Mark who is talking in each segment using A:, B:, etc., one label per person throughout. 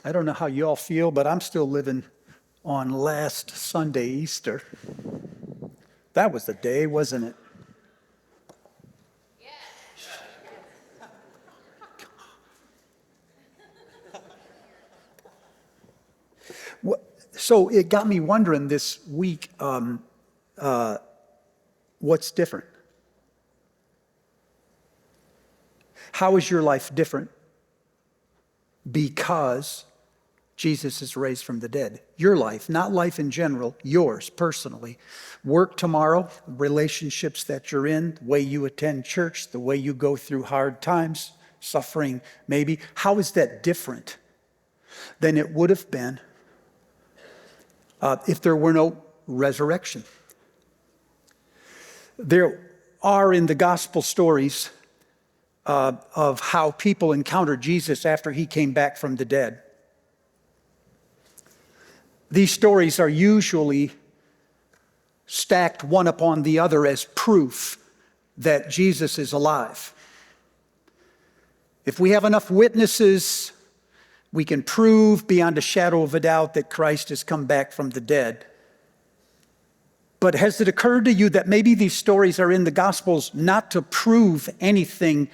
A: I don't know how you all feel, but I'm still living on last Sunday, Easter. That was the day, wasn't it? So it got me wondering this week, what's different? How is your life different? Because Jesus is raised from the dead. Your life, not life in general, yours personally. Work tomorrow, relationships that you're in, the way you attend church, the way you go through hard times, suffering maybe. How is that different than it would have been if there were no resurrection? There are in the gospel stories of how people encountered Jesus after he came back from the dead. These stories are usually stacked one upon the other as proof that Jesus is alive. If we have enough witnesses, we can prove beyond a shadow of a doubt that Christ has come back from the dead. But has it occurred to you that maybe these stories are in the Gospels not to prove anything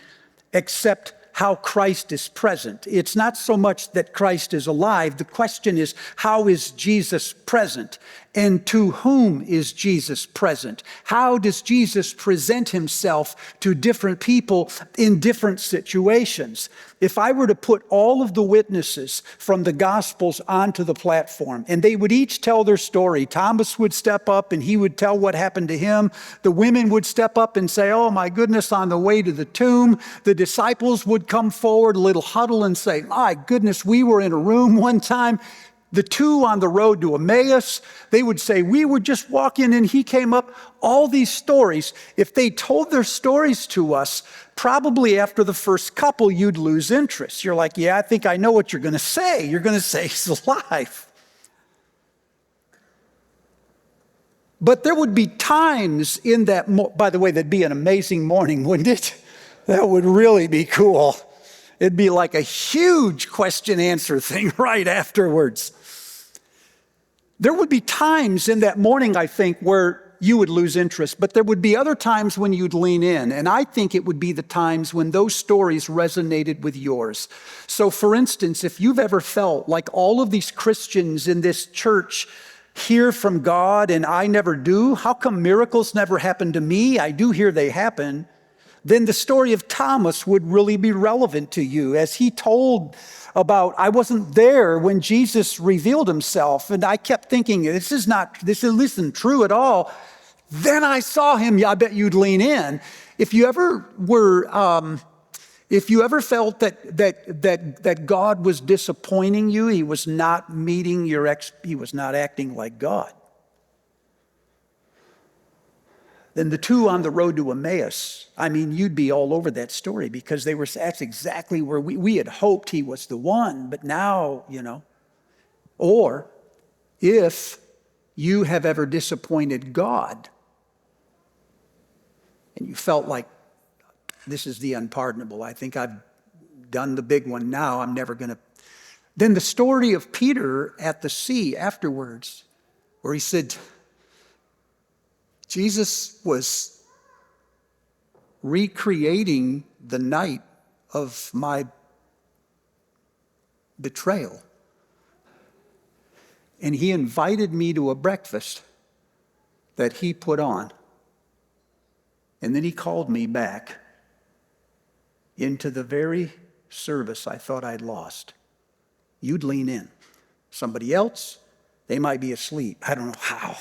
A: except how Christ is present? It's not so much that Christ is alive. The question is, how is Jesus present? And to whom is Jesus present? How does Jesus present himself to different people in different situations? If I were to put all of the witnesses from the Gospels onto the platform, and they would each tell their story, Thomas would step up and he would tell what happened to him. The women would step up and say, oh my goodness, on the way to the tomb. The disciples would come forward, a little huddle, and say, my goodness, we were in a room one time. The two on the road to Emmaus, they would say, we were just walking and he came up. All these stories, if they told their stories to us, probably after the first couple, you'd lose interest. You're like, yeah, I think I know what you're going to say. You're going to say he's alive. But there would be times in that, by the way, that'd be an amazing morning, wouldn't it? That would really be cool. It'd be like a huge question-answer thing right afterwards. There would be times in that morning, I think, where you would lose interest, but there would be other times when you'd lean in. And I think it would be the times when those stories resonated with yours. So for instance, if you've ever felt like all of these Christians in this church hear from God and I never do, how come miracles never happen to me? I do hear they happen. Then the story of Thomas would really be relevant to you as he told about, I wasn't there when Jesus revealed himself. And I kept thinking, this isn't true at all. Then I saw him. Yeah, I bet you'd lean in. If you ever felt that God was disappointing you, he was not meeting he was not acting like God. Then the two on the road to Emmaus, I mean, you'd be all over that story because that's exactly where we had hoped he was the one, but now, Or if you have ever disappointed God and you felt like this is the unpardonable, I think I've done the big one now, I'm never going to. Then the story of Peter at the sea afterwards, where he said, Jesus was recreating the night of my betrayal. And he invited me to a breakfast that he put on. And then he called me back into the very service I thought I'd lost. You'd lean in. Somebody else, they might be asleep. I don't know how.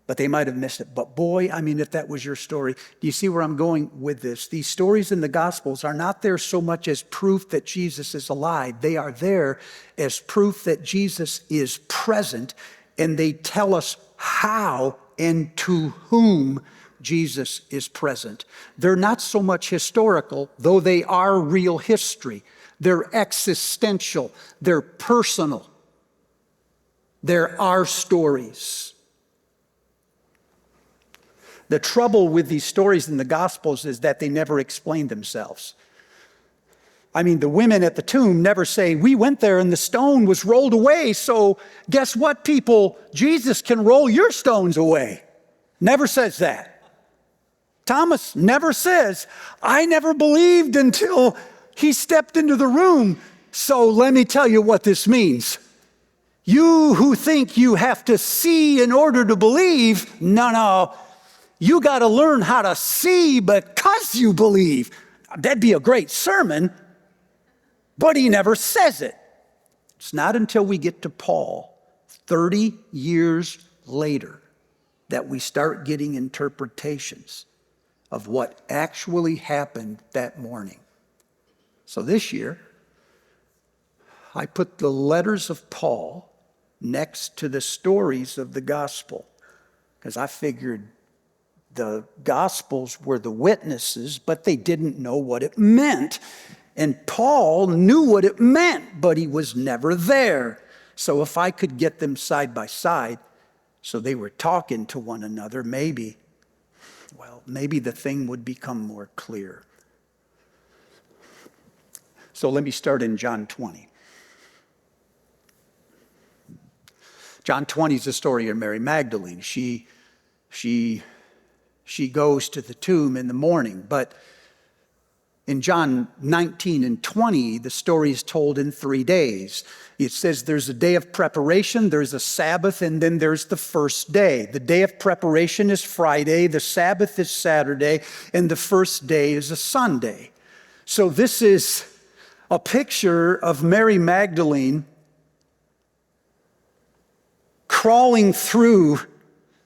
A: But they might have missed it. But boy, I mean, if that was your story, do you see where I'm going with this? These stories in the Gospels are not there so much as proof that Jesus is alive. They are there as proof that Jesus is present, and they tell us how and to whom Jesus is present. They're not so much historical, though they are real history. They're existential. They're personal. They're our stories. The trouble with these stories in the Gospels is that they never explain themselves. I mean, the women at the tomb never say, we went there and the stone was rolled away, so guess what, people? Jesus can roll your stones away. Never says that. Thomas never says, I never believed until he stepped into the room. So let me tell you what this means. You who think you have to see in order to believe, no. You got to learn how to see because you believe. That'd be a great sermon, but he never says it. It's not until we get to Paul, 30 years later, that we start getting interpretations of what actually happened that morning. So this year, I put the letters of Paul next to the stories of the gospel, because I figured the Gospels were the witnesses, but they didn't know what it meant. And Paul knew what it meant, but he was never there. So if I could get them side by side, so they were talking to one another, maybe the thing would become more clear. So let me start in John 20. John 20 is the story of Mary Magdalene. She goes to the tomb in the morning, but in John 19 and 20, the story is told in 3 days. It says there's a day of preparation, there's a Sabbath, and then there's the first day. The day of preparation is Friday, the Sabbath is Saturday, and the first day is a Sunday. So this is a picture of Mary Magdalene crawling through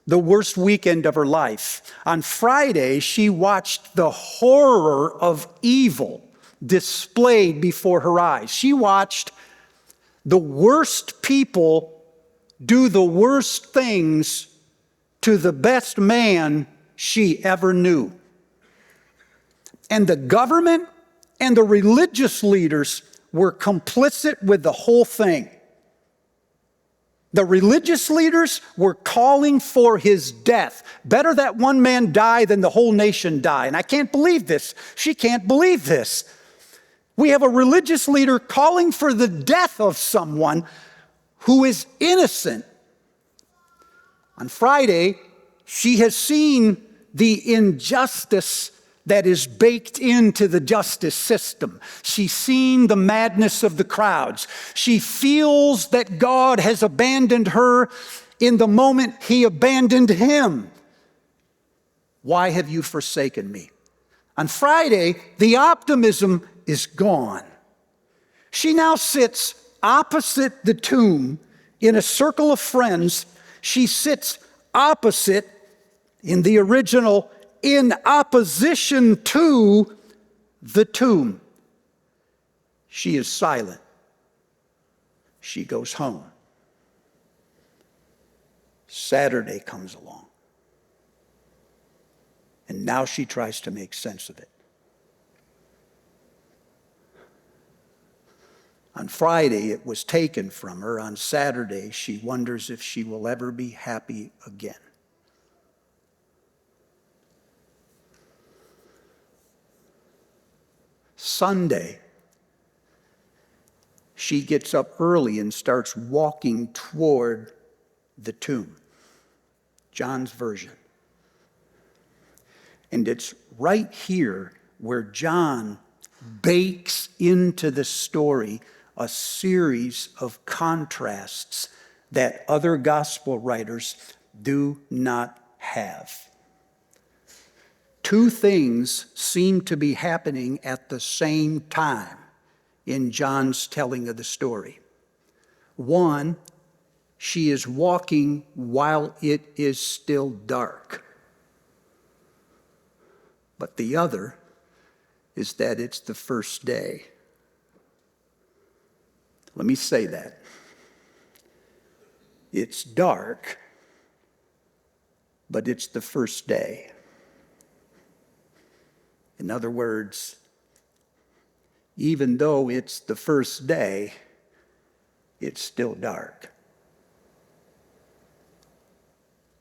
A: the worst weekend of her life. On Friday, she watched the horror of evil displayed before her eyes. She watched the worst people do the worst things to the best man she ever knew. And the government and the religious leaders were complicit with the whole thing. The religious leaders were calling for his death. Better that one man die than the whole nation die. And I can't believe this. She can't believe this. We have a religious leader calling for the death of someone who is innocent. On Friday, she has seen the injustice that is baked into the justice system. She's seen the madness of the crowds. She feels that God has abandoned her in the moment he abandoned him. Why have you forsaken me? On Friday, the optimism is gone. She now sits opposite the tomb in a circle of friends. She sits opposite, in the original, in opposition to the tomb. She is silent. She goes home. Saturday comes along. And now she tries to make sense of it. On Friday, it was taken from her. On Saturday, she wonders if she will ever be happy again. Sunday, she gets up early and starts walking toward the tomb. John's version. And it's right here where John bakes into the story a series of contrasts that other gospel writers do not have. Two things seem to be happening at the same time in John's telling of the story. One, she is walking while it is still dark. But the other is that it's the first day. Let me say that. It's dark, but it's the first day. In other words, even though it's the first day, it's still dark.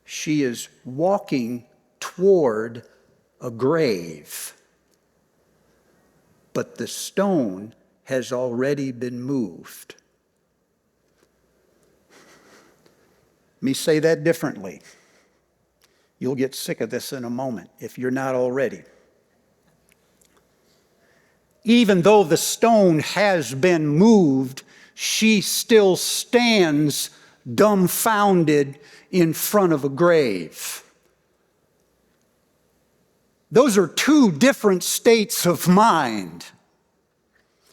A: She is walking toward a grave, but the stone has already been moved. Let me say that differently. You'll get sick of this in a moment if you're not already. Even though the stone has been moved, she still stands dumbfounded in front of a grave. Those are two different states of mind.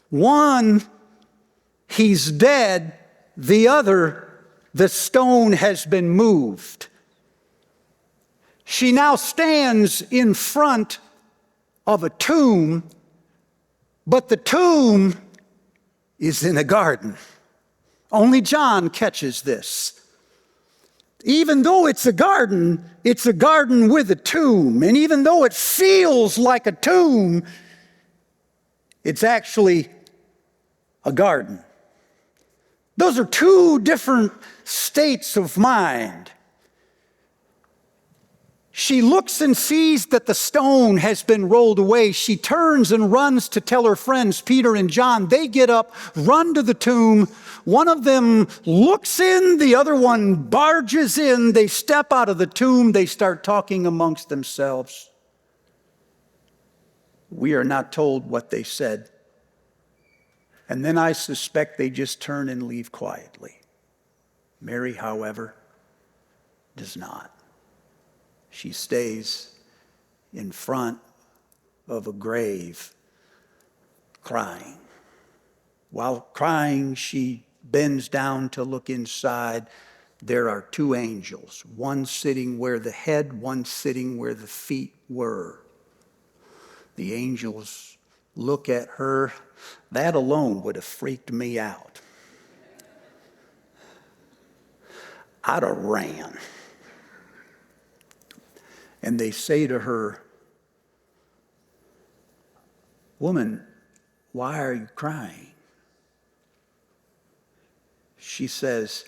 A: One, he's dead. The other, the stone has been moved. She now stands in front of a tomb, but the tomb is in a garden. Only John catches this. Even though it's a garden with a tomb. And even though it feels like a tomb, it's actually a garden. Those are two different states of mind. She looks and sees that the stone has been rolled away. She turns and runs to tell her friends, Peter and John. They get up, run to the tomb. One of them looks in, the other one barges in. They step out of the tomb. They start talking amongst themselves. We are not told what they said. And then I suspect they just turn and leave quietly. Mary, however, does not. She stays in front of a grave, crying. While crying, she bends down to look inside. There are two angels, one sitting where the head, one sitting where the feet were. The angels look at her. That alone would have freaked me out. I'd have ran. And they say to her, "Woman, why are you crying?" She says,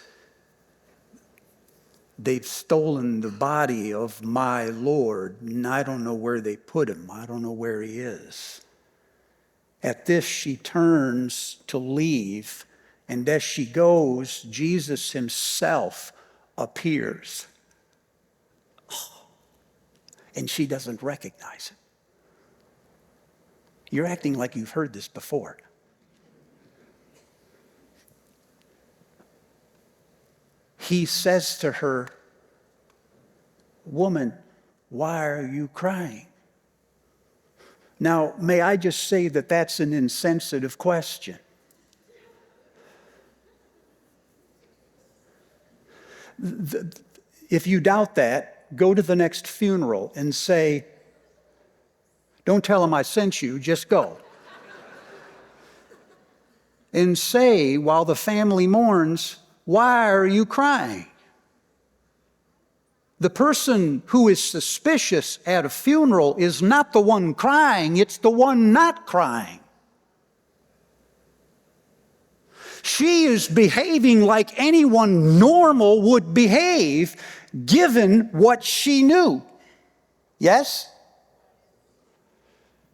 A: "They've stolen the body of my Lord, and I don't know where they put him. I don't know where he is." At this, she turns to leave, and as she goes, Jesus himself appears. And she doesn't recognize it. You're acting like you've heard this before. He says to her, "Woman, why are you crying?" Now, may I just say that that's an insensitive question. If you doubt that, go to the next funeral and say, don't tell them I sent you, just go. And say, while the family mourns, "Why are you crying?" The person who is suspicious at a funeral is not the one crying, it's the one not crying. She is behaving like anyone normal would behave, given what she knew. Yes?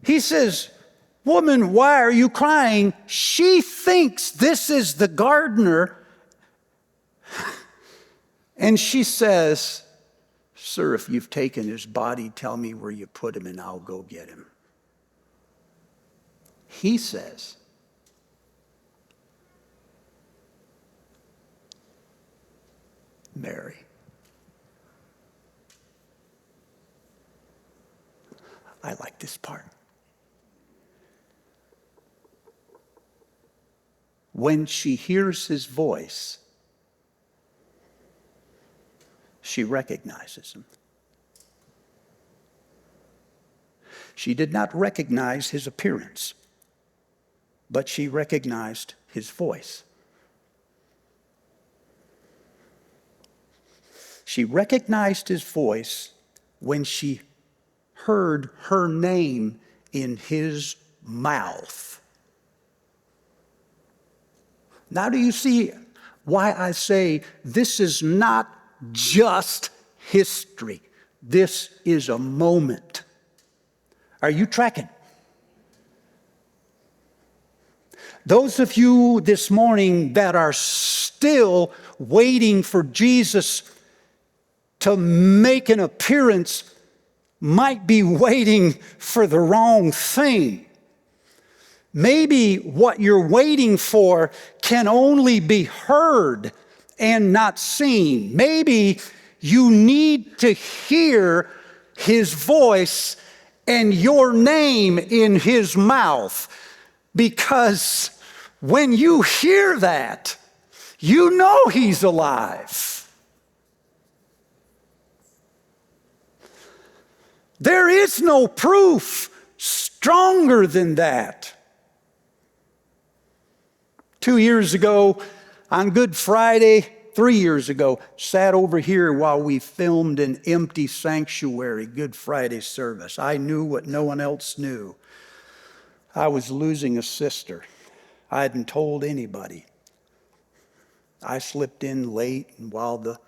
A: He says, "Woman, why are you crying?" She thinks this is the gardener. And she says, "Sir, if you've taken his body, tell me where you put him and I'll go get him." He says, "Mary." I like this part. When she hears his voice, she recognizes him. She did not recognize his appearance, but she recognized his voice. She recognized his voice when she heard her name in his mouth. Now, do you see why I say this is not just history? This is a moment. Are you tracking? Those of you this morning that are still waiting for Jesus to make an appearance might be waiting for the wrong thing. Maybe what you're waiting for can only be heard and not seen. Maybe you need to hear his voice and your name in his mouth, because when you hear that, you know he's alive. There is no proof stronger than that. 2 years ago, on Good Friday, 3 years ago, sat over here while we filmed an empty sanctuary Good Friday service. I knew what no one else knew. I was losing a sister. I hadn't told anybody. I slipped in late, and while the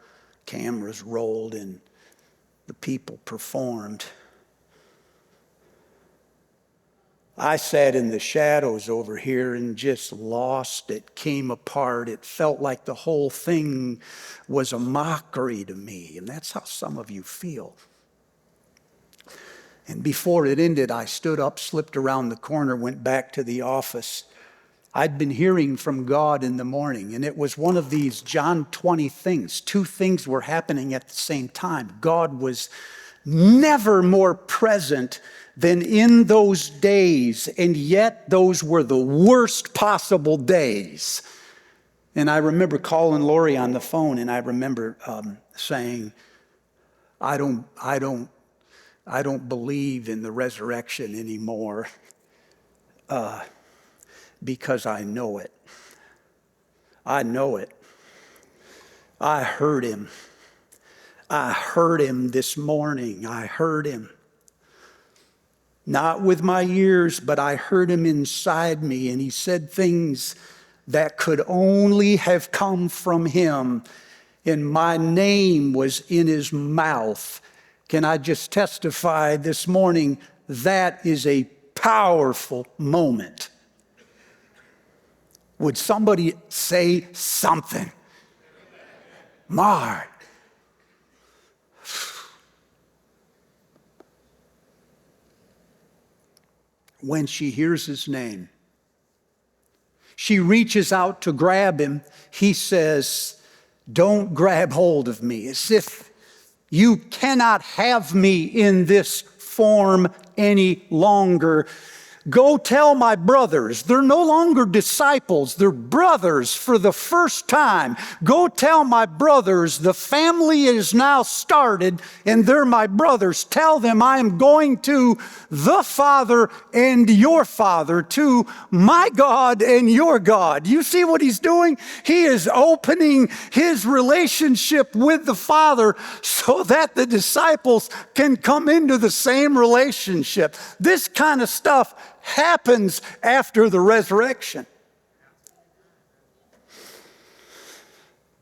A: cameras rolled and the people performed, I sat in the shadows over here and just lost it, came apart. It felt like the whole thing was a mockery to me, and that's how some of you feel. And before it ended, I stood up, slipped around the corner, went back to the office. I'd been hearing from God in the morning, and it was one of these John 20 things. Two things were happening at the same time. God was never more present than in those days, and yet those were the worst possible days. And I remember calling Lori on the phone, and I remember saying, I don't believe in the resurrection anymore because I know it. I know it. I heard him. I heard him this morning. I heard him. Not with my ears, but I heard him inside me, and he said things that could only have come from him, and my name was in his mouth. Can I just testify this morning, that is a powerful moment. Would somebody say something? Mar. When she hears his name, she reaches out to grab him. He says, "Don't grab hold of me," as if you cannot have me in this form any longer. Go tell my brothers. They're no longer disciples. They're brothers for the first time. Go tell my brothers the family is now started and they're my brothers. Tell them I am going to the Father and your Father, to my God and your God. You see what he's doing? He is opening his relationship with the Father so that the disciples can come into the same relationship. This kind of stuff happens after the resurrection.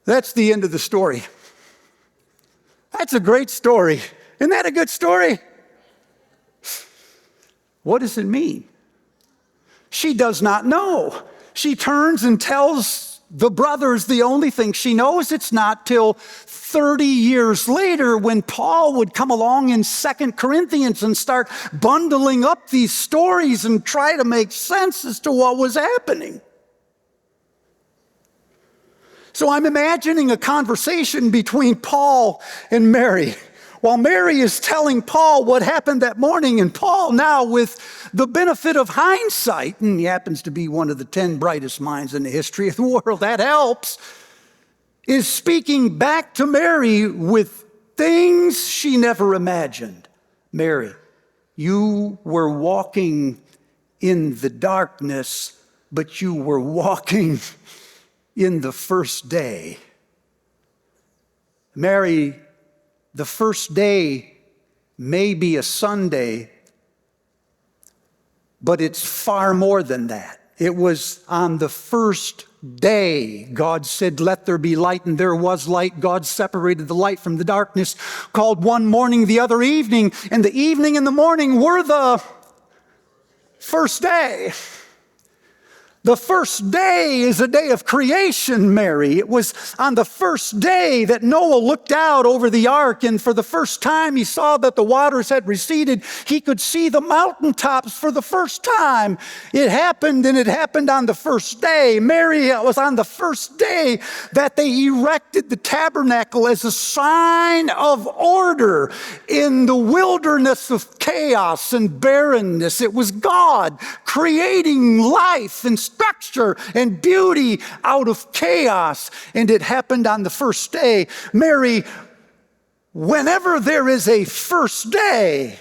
A: That's the end of the story. That's a great story. Isn't that a good story? What does it mean? She does not know. She turns and tells the brothers the only thing she knows. It's not till 30 years later when Paul would come along in 2 Corinthians and start bundling up these stories and try to make sense as to what was happening. So I'm imagining a conversation between Paul and Mary, while Mary is telling Paul what happened that morning, and Paul now, with the benefit of hindsight, and he happens to be one of the 10 brightest minds in the history of the world, that helps, is speaking back to Mary with things she never imagined. Mary, you were walking in the darkness, but you were walking in the first day. Mary, the first day may be a Sunday, but it's far more than that. It was on the first day God said, "Let there be light," and there was light. God separated the light from the darkness, called one morning the other evening, and the evening and the morning were the first day. The first day is a day of creation, Mary. It was on the first day that Noah looked out over the ark, and for the first time he saw that the waters had receded. He could see the mountaintops for the first time. It happened, and it happened on the first day. Mary, it was on the first day that they erected the tabernacle as a sign of order in the wilderness of chaos and barrenness. It was God creating life and structure and beauty out of chaos, and it happened on the first day. Mary, whenever there is a first day,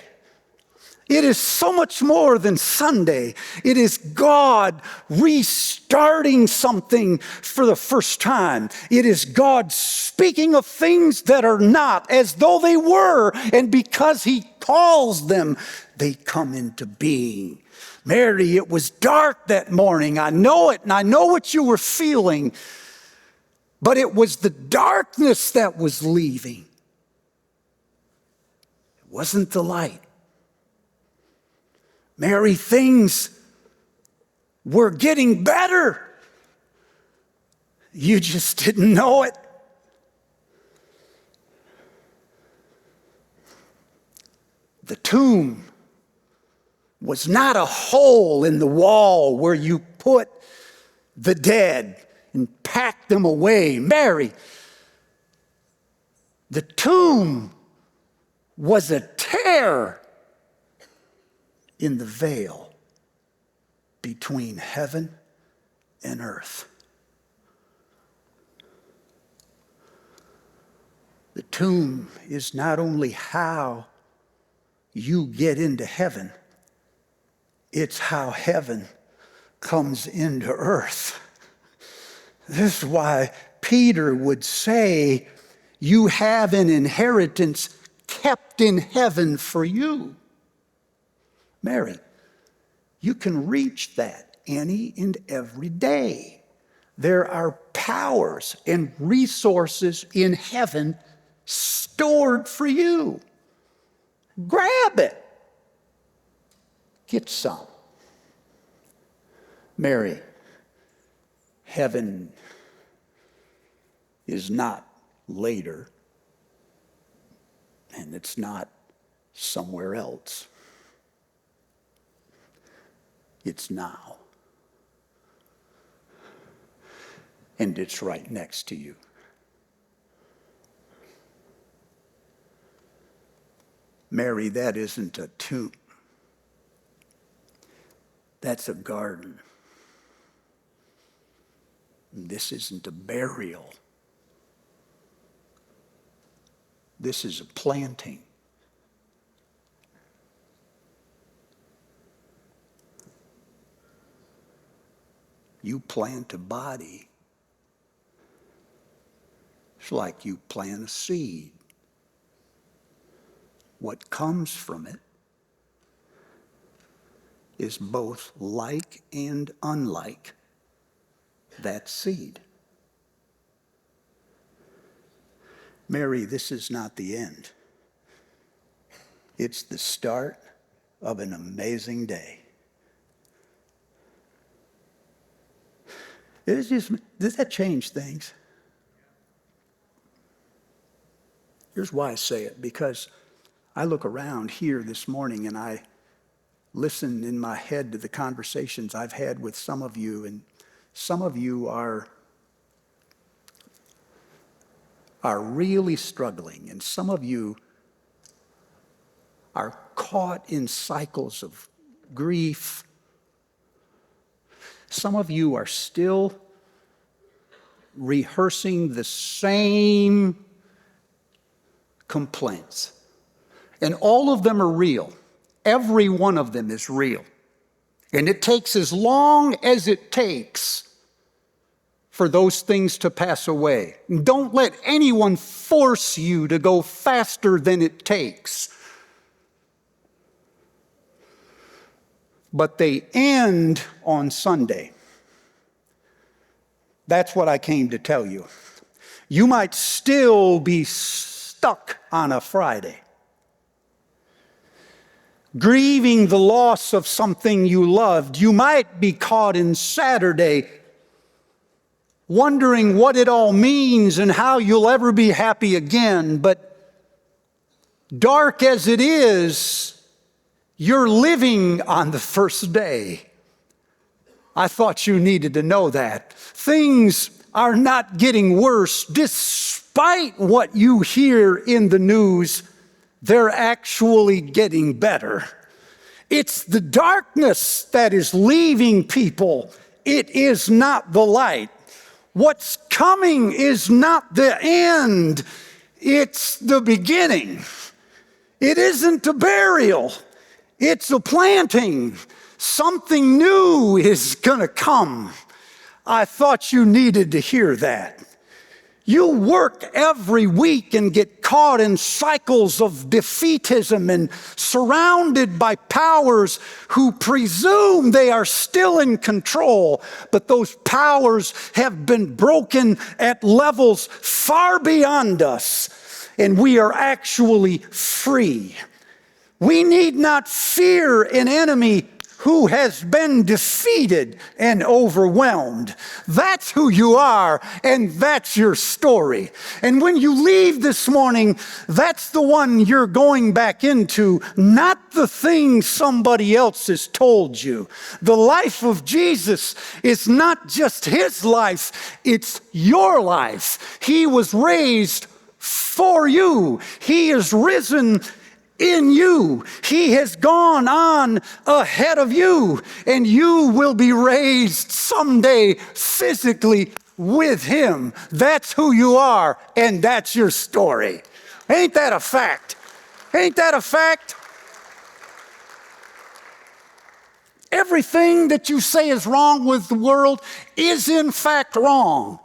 A: it is so much more than Sunday. It is God restarting something for the first time. It is God speaking of things that are not as though they were, and because He calls them, they come into being. Mary, it was dark that morning. I know it, and I know what you were feeling. But it was the darkness that was leaving. It wasn't the light. Mary, things were getting better. You just didn't know it. The tomb was not a hole in the wall where you put the dead and pack them away. Mary, the tomb was a tear in the veil between heaven and earth. The tomb is not only how you get into heaven, it's how heaven comes into earth. This is why Peter would say, you have an inheritance kept in heaven for you. Mary, you can reach that any and every day. There are powers and resources in heaven stored for you. Grab it. Get some. Mary, heaven is not later, and it's not somewhere else. It's now. And it's right next to you. Mary, that isn't a tomb. That's a garden. This isn't a burial. This is a planting. You plant a body. It's like you plant a seed. What comes from it is both like and unlike that seed. Mary, this is not the end. It's the start of an amazing day. Does that change things? Here's why I say it, because I look around here this morning and I listen in my head to the conversations I've had with some of you, and some of you are really struggling, and some of you are caught in cycles of grief. Some of you are still rehearsing the same complaints. And all of them are real. Every one of them is real. And it takes as long as it takes for those things to pass away. Don't let anyone force you to go faster than it takes. But they end on Sunday. That's what I came to tell you. You might still be stuck on a Friday. grieving the loss of something you loved. You might be caught in Saturday, wondering what it all means and how you'll ever be happy again. But dark as it is, you're living on the first day. I thought you needed to know that. Things are not getting worse. Despite what you hear in the news, they're actually getting better. It's the darkness that is leaving people. It is not the light. What's coming is not the end. It's the beginning. It isn't a burial. It's a planting. Something new is going to come. I thought you needed to hear that. You work every week and get caught in cycles of defeatism and surrounded by powers who presume they are still in control, but those powers have been broken at levels far beyond us, and we are actually free. We need not fear an enemy who has been defeated and overwhelmed. That's who you are, and that's your story. And when you leave this morning, that's the one you're going back into, not the thing somebody else has told you. The life of Jesus is not just his life, it's your life. He was raised for you. He is risen in you. He has gone on ahead of you, and you will be raised someday physically with him. That's who you are, and that's your story. Ain't that a fact? Ain't that a fact? Everything that you say is wrong with the world is in fact wrong.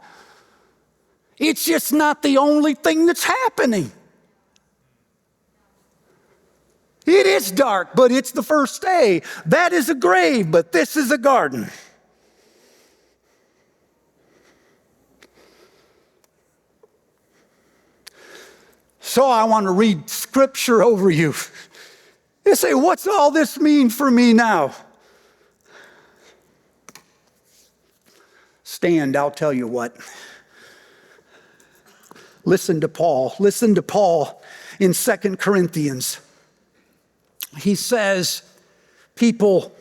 A: It's just not the only thing that's happening. It is dark, but it's the first day. That is a grave, but this is a garden. So I want to read scripture over you. You say, what's all this mean for me now? Stand, I'll tell you what. Listen to Paul. Listen to Paul in 2 Corinthians. He says, people,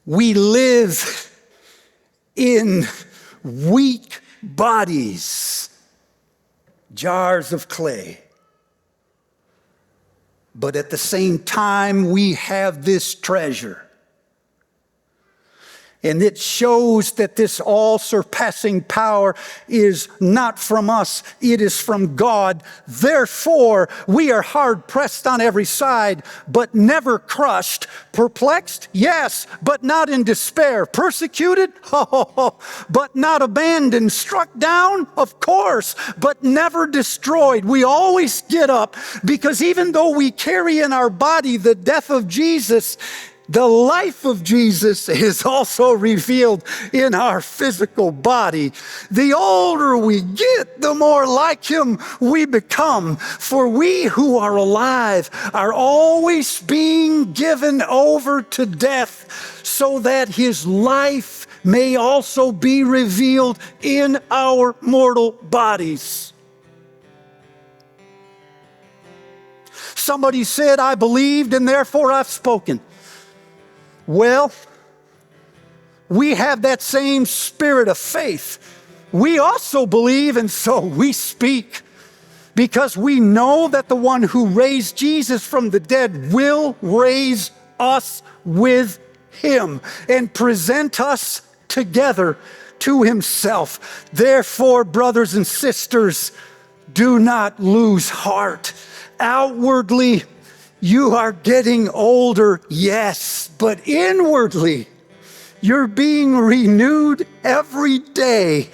A: we live in weak bodies, jars of clay. But at the same time, we have this treasure. And it shows that this all-surpassing power is not from us, it is from God. Therefore, we are hard-pressed on every side, but never crushed. Perplexed? Yes, but not in despair. Persecuted? Oh, but not abandoned. Struck down? Of course, but never destroyed. We always get up, because even though we carry in our body the death of Jesus, the life of Jesus is also revealed in our physical body. The older we get, the more like him we become. For we who are alive are always being given over to death, so that his life may also be revealed in our mortal bodies. Somebody said, I believed and therefore I've spoken. Well, we have that same spirit of faith. We also believe, and so we speak, because we know that the one who raised Jesus from the dead will raise us with him and present us together to himself. Therefore, brothers and sisters, do not lose heart. Outwardly, you are getting older, yes, but inwardly, you're being renewed every day.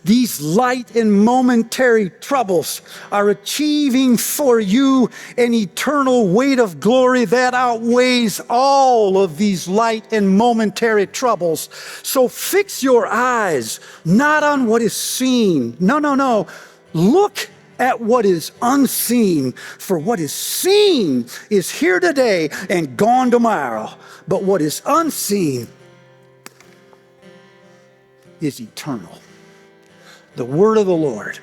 A: These light and momentary troubles are achieving for you an eternal weight of glory that outweighs all of these light and momentary troubles. So fix your eyes not on what is seen. No. Look at what is unseen, for what is seen is here today and gone tomorrow, but what is unseen is eternal. The word of the Lord.